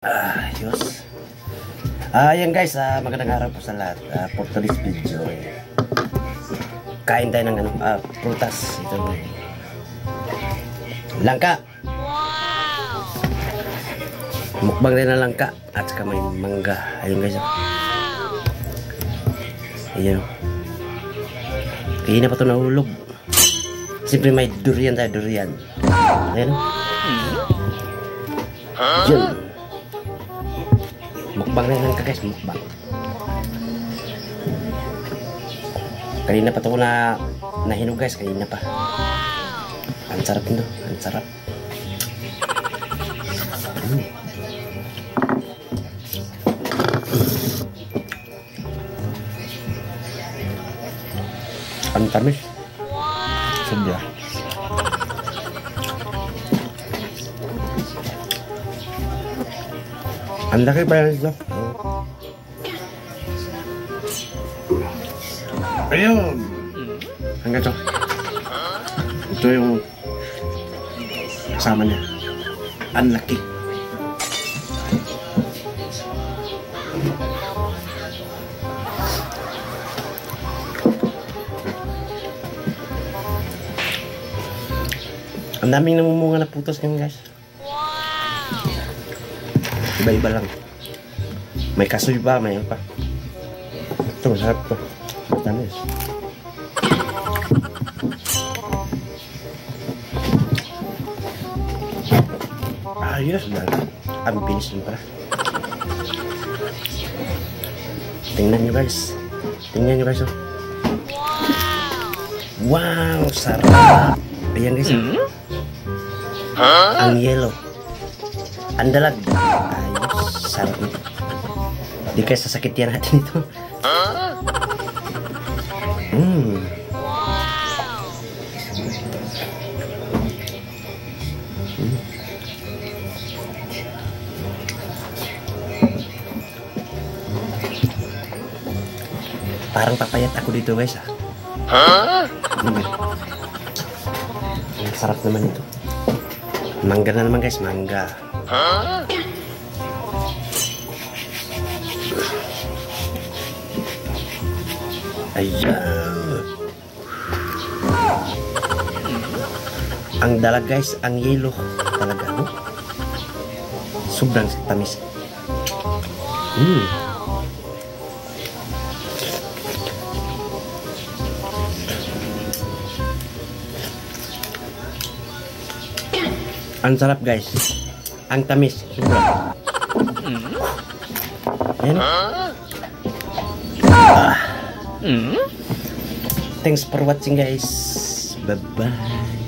Ayos. Ayan guys, magandang araw po sa lahat. For today's video, kain tayo ng prutas. Ito langka. Mukbang din na langka. At saka may mangga. Ayun guys. Ayun. Kaya na pa ito nahulog. Siyempre may durian tayo, durian. Ayun. Yun. Mukbang na lang ka guys, mukbang. Kanina pa ito ko nahinog guys, kanina pa. Ang sarap nito, ang sarap. Ang tamis. Sobra. Ang laki pa yan ito. Ayun. Hanggang ito. Ito yung kasama niya. Ang laki. Ang daming namumunga na putos ngayon guys. Iba-iba lang. May kasoy ba? May pa. Ito, masarap to. Matamis. Ayos na. Ang binis nyo pala. Tingnan nyo guys. Tingnan nyo guys. Oh. Wow! Sarap! Ayan guys. Ang yellow. Ang dalag. Ayos. Sarap nito. Di kayo sasakit yan natin ito. Parang papayat ako dito guys Ang sarap naman ito. Mangga na naman guys, mangga. Ayan. Ang dalag guys, ang yellow talaga. Sobrang tamis. Ang sarap guys. Ang tamis. Sobra. Ayan. Thanks for watching guys. Bye bye.